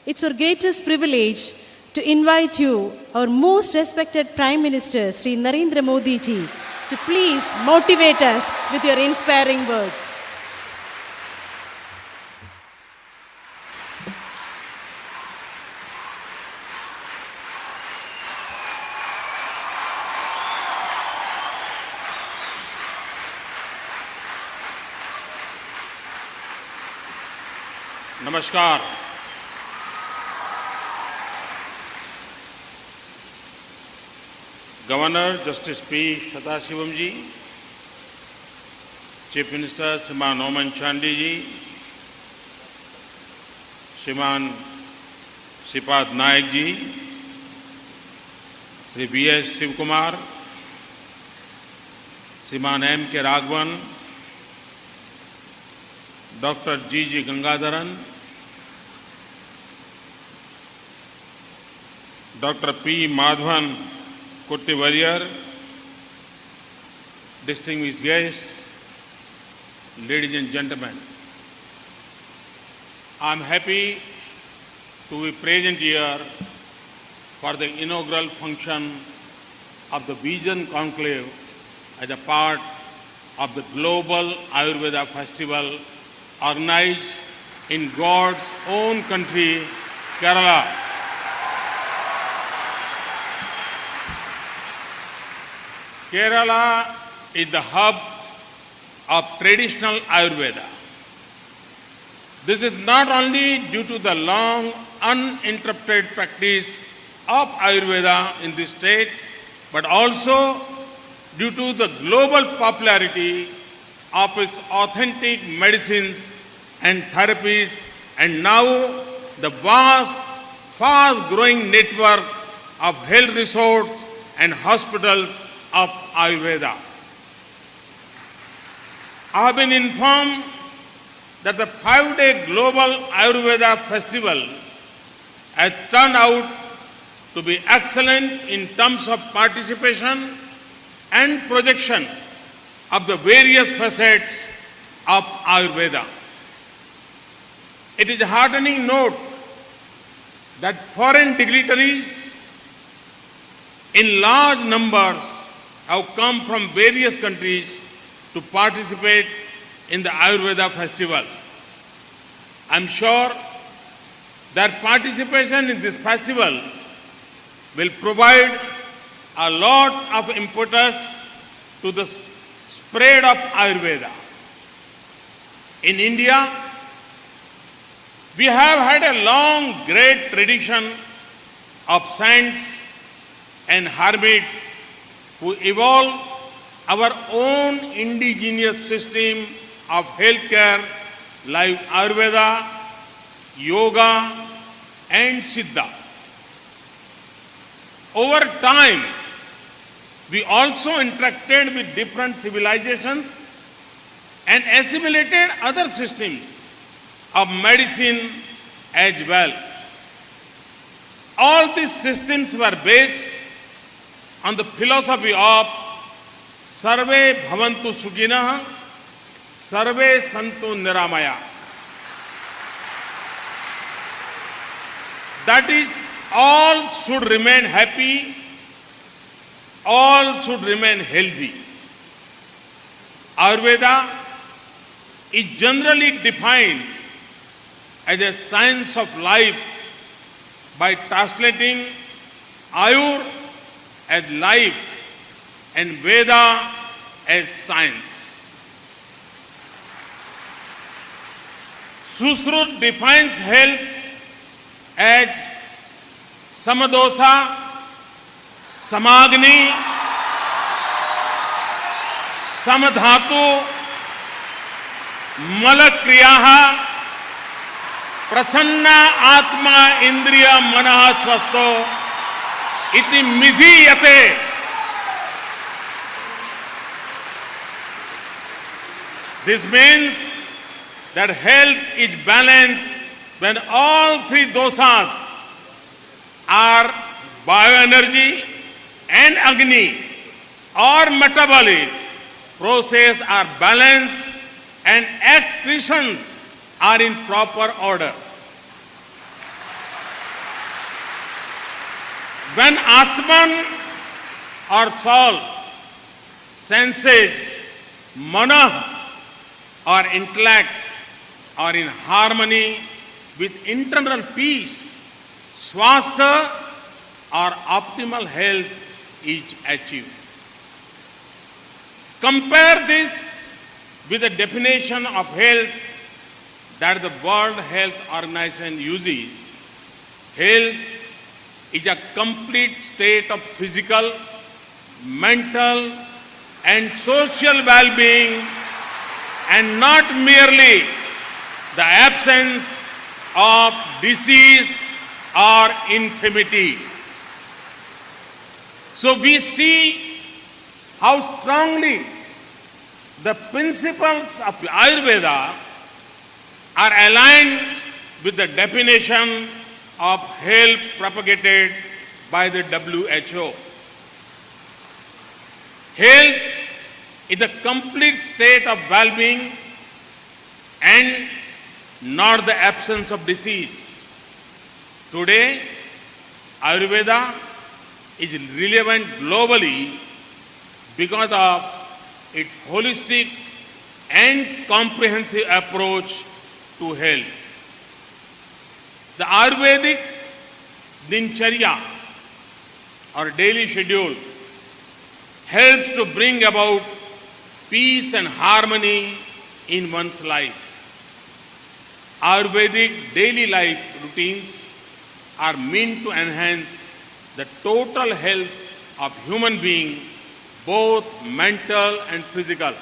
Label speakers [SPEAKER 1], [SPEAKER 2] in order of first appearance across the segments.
[SPEAKER 1] it's our greatest privilege to invite you, our most respected Prime Minister, Sri Narendra Modi ji, to please motivate us with your inspiring words.
[SPEAKER 2] नमस्कार। Governor justice P Sadashivam ji, chief minister Shriman Oommen Chandy ji, Shriman Shripad Naik ji, Shri B S. Shiv Kumar, Shriman M K. Raghavan, doctor G. Gangadharan, doctor P. Madhavan Kutti warrior, distinguished guests, ladies and gentlemen, I am happy to be present here for the inaugural function of the Vision Conclave as a part of the Global Ayurveda Festival organized in God's own country, Kerala. Kerala is the hub of traditional Ayurveda. This is not only due to the long uninterrupted practice of Ayurveda in this state, but also due to the global popularity of its authentic medicines and therapies, and now the vast, fast-growing network of health resorts and hospitals of Ayurveda. I have been informed that the 5-day Global Ayurveda Festival has turned out to be excellent in terms of participation and projection of the various facets of Ayurveda. It is a heartening note that foreign dignitaries in large numbers have come from various countries to participate in the Ayurveda Festival. I am sure that participation in this festival will provide a lot of impetus to the spread of Ayurveda. In India, we have had a long, great tradition of saints and hermits who evolved our own indigenous system of healthcare like Ayurveda, Yoga and Siddha. Over time, we also interacted with different civilizations and assimilated other systems of medicine as well. All these systems were based on the philosophy of Sarve Bhavantu Sukhinah, Sarve Santu Niramaya. That is, all should remain happy, all should remain healthy. Ayurveda is generally defined as a science of life by translating Ayur as life and Veda as science. Sushrut defines health as Samadosha, Samagni, Samadhatu, Malakriyaha, Prasanna Atma Indriya Manaha Swasto, Iti Midhiyate. This means that health is balanced when all three dosas are bioenergy and Agni or metabolic process are balanced and excretions are in proper order. When Atman or soul, senses, mana or intellect are in harmony with internal peace, swastha or optimal health is achieved. Compare this with the definition of health that the World Health Organization uses. Health is a complete state of physical, mental, and social well-being, and not merely the absence of disease or infirmity. So we see how strongly the principles of Ayurveda are aligned with the definition of health propagated by the WHO. Health is the complete state of well-being and not the absence of disease. Today, Ayurveda is relevant globally because of its holistic and comprehensive approach to health. The Ayurvedic Dincharya or daily schedule helps to bring about peace and harmony in one's life. Ayurvedic daily life routines are meant to enhance the total health of human being, both mental and physical.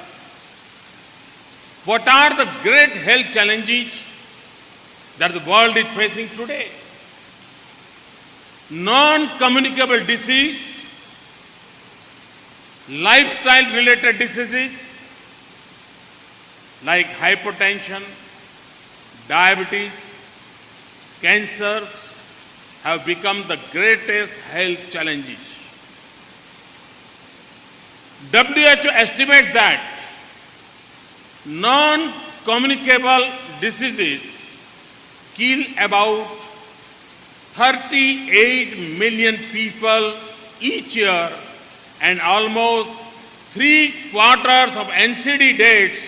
[SPEAKER 2] What are the great health challenges that the world is facing today? Non-communicable disease, lifestyle-related diseases like hypertension, diabetes, cancer have become the greatest health challenges. WHO estimates that non-communicable diseases kill about 38 million people each year, and almost 3/4 of NCD deaths,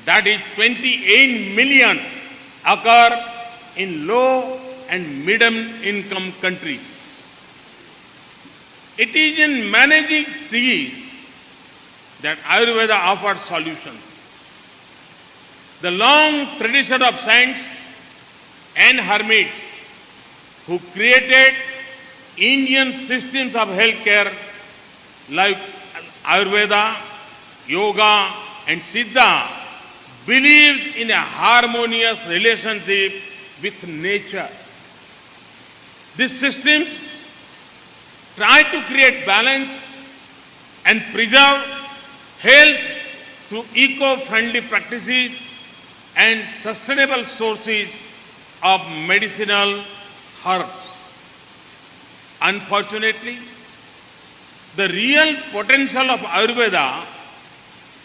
[SPEAKER 2] that is 28 million, occur in low and middle income countries. It is in managing these that Ayurveda offers solutions. The long tradition of saints and hermits who created Indian systems of healthcare like Ayurveda, Yoga and Siddha believes in a harmonious relationship with nature. These systems try to create balance and preserve health through eco-friendly practices and sustainable sources of medicinal herbs. Unfortunately, the real potential of Ayurveda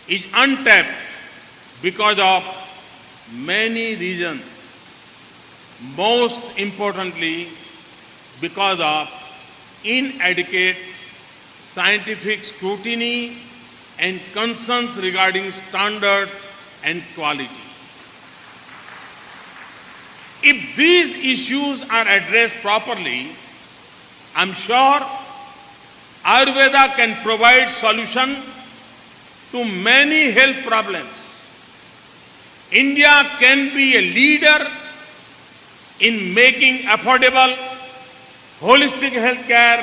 [SPEAKER 2] is untapped because of many reasons. Most importantly, because of inadequate scientific scrutiny and concerns regarding standards and quality. If these issues are addressed properly, I'm sure Ayurveda can provide solution to many health problems. India can be a leader in making affordable, holistic healthcare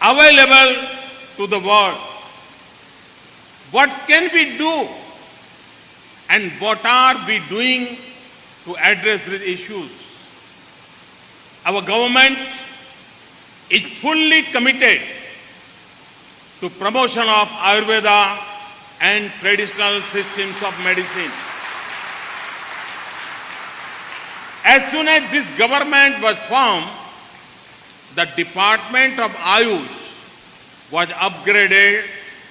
[SPEAKER 2] available to the world. What can we do and what are we doing to address these issues? Our government is fully committed to promotion of Ayurveda and traditional systems of medicine. As soon as this government was formed, the Department of Ayush was upgraded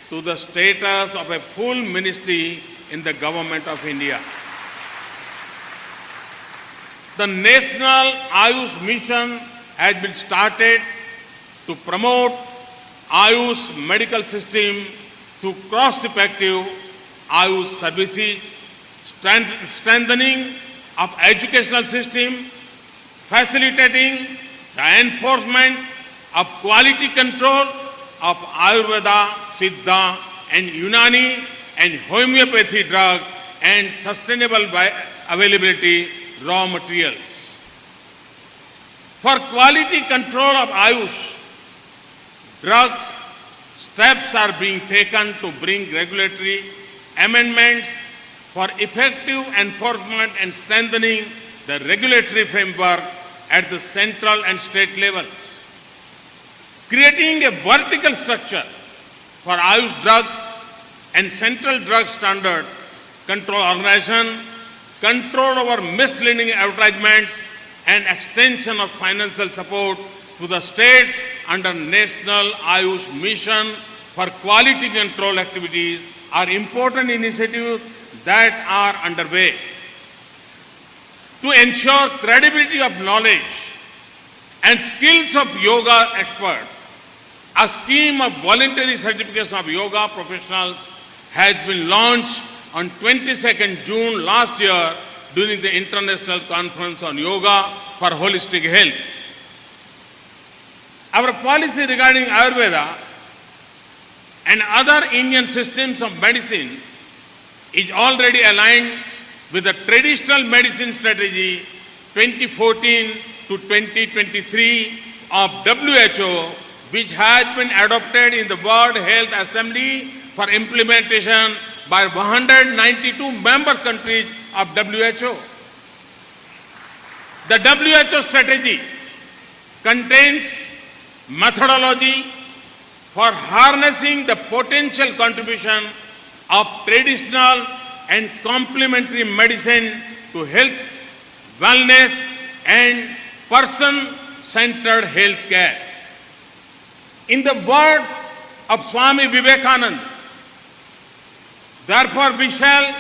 [SPEAKER 2] to the status of a full ministry in the Government of India. The National Ayush Mission has been started to promote Ayush medical system through cost-effective Ayush services, strengthening of educational system, facilitating the enforcement of quality control of Ayurveda, Siddha and Unani and homeopathy drugs and sustainable availability raw materials. For quality control of Ayush drugs, steps are being taken to bring regulatory amendments for effective enforcement and strengthening the regulatory framework at the central and state levels. Creating a vertical structure for Ayush drugs and central drug standard control organization, control over misleading advertisements and extension of financial support to the states under National Ayush Mission for quality control activities are important initiatives that are underway. To ensure credibility of knowledge and skills of yoga experts, a scheme of voluntary certification of yoga professionals has been launched on 22nd June last year during the International Conference on Yoga for Holistic Health. Our policy regarding Ayurveda and other Indian systems of medicine is already aligned with the traditional medicine strategy 2014 to 2023 of WHO, which has been adopted in the World Health Assembly for implementation by 192 member countries of WHO. The WHO strategy contains methodology for harnessing the potential contribution of traditional and complementary medicine to health, wellness and person-centered health care. In the word of Swami Vivekananda, therefore we shall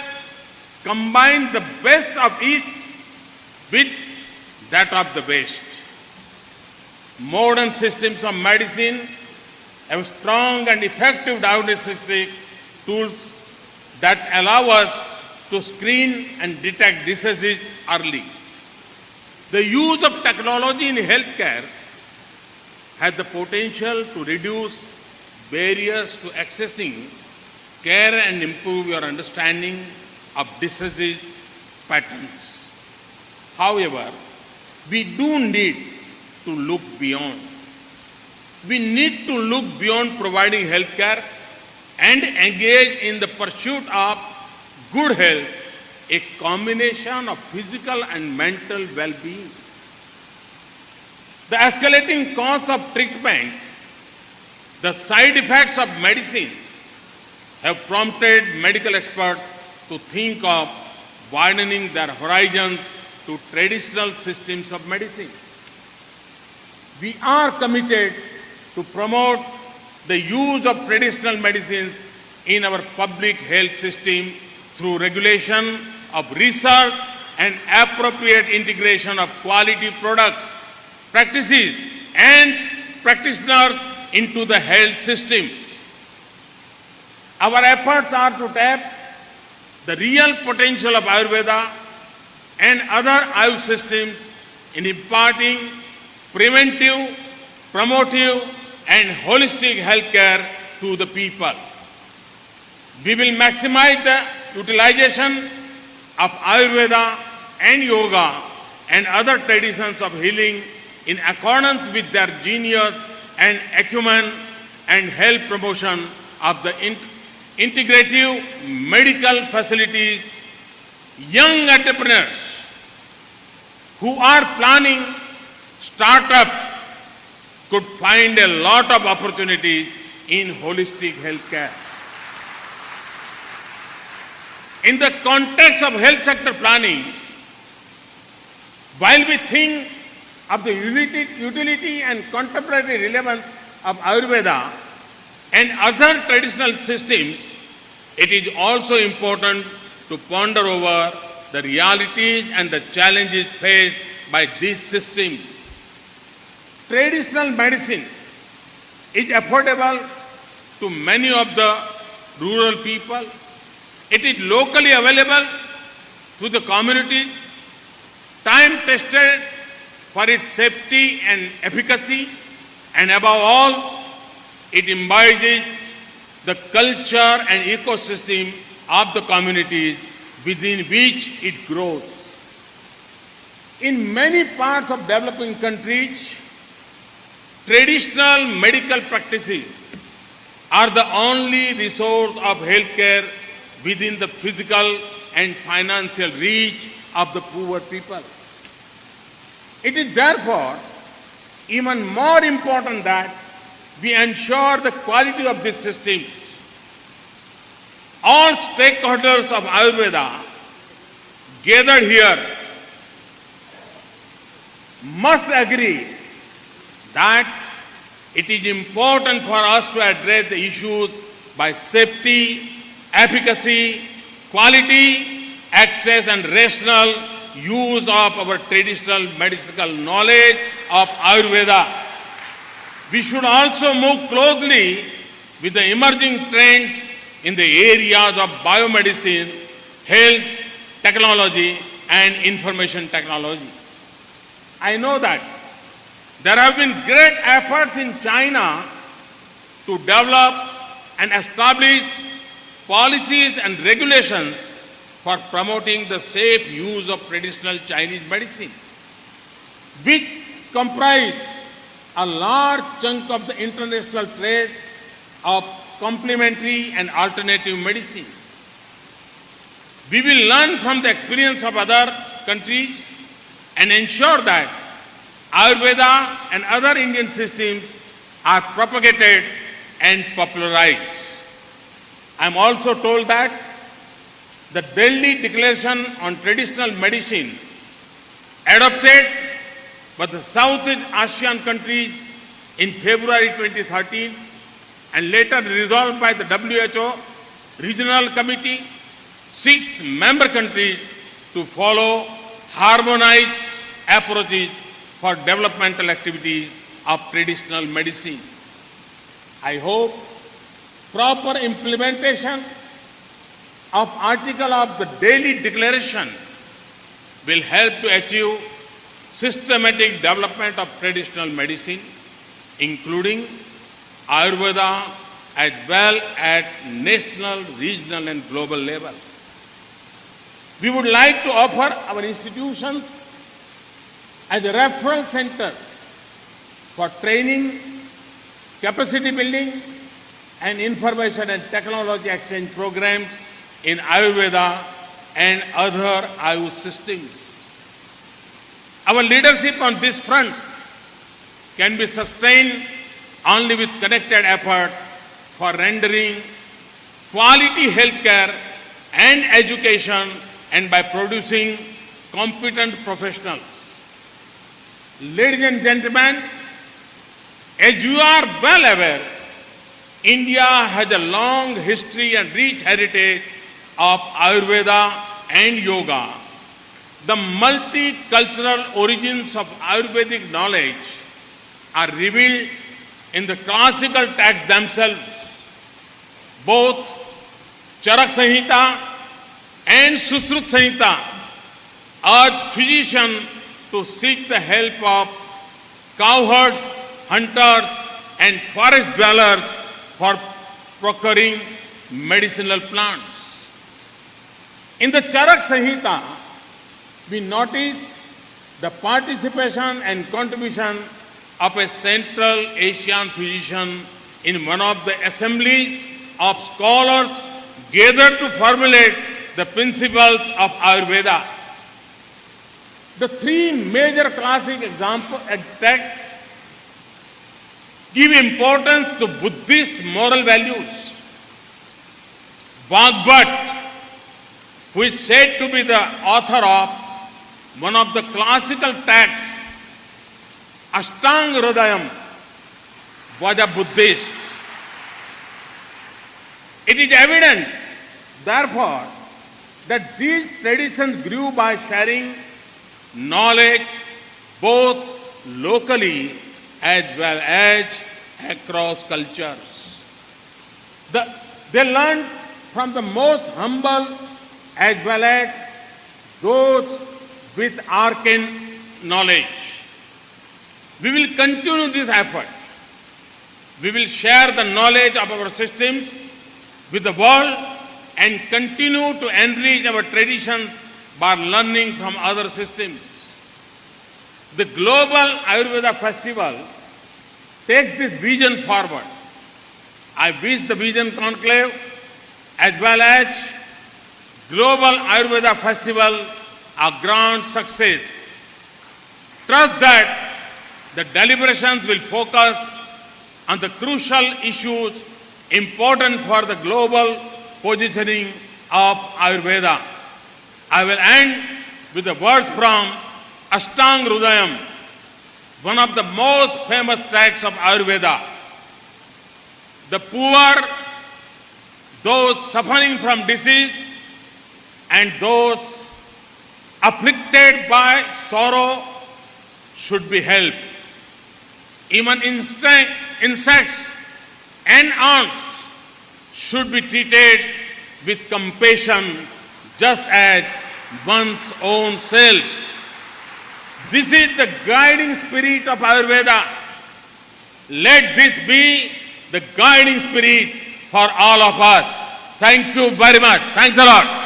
[SPEAKER 2] combine the best of each with that of the best. Modern systems of medicine have strong and effective diagnostic tools that allow us to screen and detect diseases early. The use of technology in healthcare has the potential to reduce barriers to accessing care and improve your understanding of disease patterns. However, we do need to look beyond. We need to look beyond providing healthcare and engage in the pursuit of good health, a combination of physical and mental well-being. The escalating costs of treatment, the side effects of medicine have prompted medical experts to think of widening their horizons to traditional systems of medicine. We are committed to promote the use of traditional medicines in our public health system through regulation of research and appropriate integration of quality products, practices and practitioners into the health system. Our efforts are to tap the real potential of Ayurveda and other Ayush systems in imparting preventive, promotive and holistic healthcare to the people. We will maximize the utilization of Ayurveda and yoga and other traditions of healing in accordance with their genius and acumen and health promotion of the integrative medical facilities. Young entrepreneurs who are planning startups could find a lot of opportunities in holistic healthcare. In the context of health sector planning, while we think of the utility and contemporary relevance of Ayurveda and other traditional systems, it is also important to ponder over the realities and the challenges faced by these systems. Traditional medicine is affordable to many of the rural people. It is locally available to the community, time tested for its safety and efficacy, and above all, it embodies the culture and ecosystem of the communities within which it grows. In many parts of developing countries, traditional medical practices are the only resource of healthcare within the physical and financial reach of the poor people. It is therefore even more important that we ensure the quality of these systems. All stakeholders of Ayurveda gathered here must agree that it is important for us to address the issues by safety, efficacy, quality, access and rational use of our traditional medicinal knowledge of Ayurveda. We should also move closely with the emerging trends in the areas of biomedicine, health, technology and information technology. I know that there have been great efforts in China to develop and establish policies and regulations for promoting the safe use of traditional Chinese medicine, which comprise a large chunk of the international trade of complementary and alternative medicine. We will learn from the experience of other countries and ensure that Ayurveda and other Indian systems are propagated and popularized. I am also told that the Delhi Declaration on Traditional Medicine, adopted by the Southeast Asian countries in February 2013 and later resolved by the WHO Regional Committee, 6 member countries to follow harmonized approaches for developmental activities of traditional medicine. I hope proper implementation of article of the Delhi Declaration will help to achieve systematic development of traditional medicine, including Ayurveda as well at national, regional and global level. We would like to offer our institutions as a reference center for training, capacity building and information and technology exchange programs in Ayurveda and other Ayush systems. Our leadership on this front can be sustained only with connected efforts for rendering quality healthcare and education and by producing competent professionals. Ladies and gentlemen, as you are well aware, India has a long history and rich heritage of Ayurveda and yoga. The multicultural origins of Ayurvedic knowledge are revealed in the classical texts themselves. Both Charak Samhita and Susrut Samhita urge physicians to seek the help of cowherds, hunters and forest dwellers for procuring medicinal plants. In the Charak Samhita, we notice the participation and contribution of a Central Asian physician in one of the assemblies of scholars gathered to formulate the principles of Ayurveda. The 3 major classic texts give importance to Buddhist moral values. Bhagavad, who is said to be the author of one of the classical texts, Ashtanga Hridayam, was a Buddhist. It is evident, therefore, that these traditions grew by sharing knowledge both locally as well as across cultures. They learned from the most humble as well as those with arcane knowledge. We will continue this effort. We will share the knowledge of our systems with the world and continue to enrich our traditions by learning from other systems. The Global Ayurveda Festival takes this vision forward. I wish the Vision Conclave as well as Global Ayurveda Festival a grand success. Trust that the deliberations will focus on the crucial issues important for the global positioning of Ayurveda. I will end with the words from Ashtang Hrudayam, one of the most famous texts of Ayurveda. The poor, those suffering from disease, and those afflicted by sorrow should be helped. Even insects and ants should be treated with compassion just as one's own self. This is the guiding spirit of Ayurveda. Let this be the guiding spirit for all of us. Thank you very much. Thanks a lot.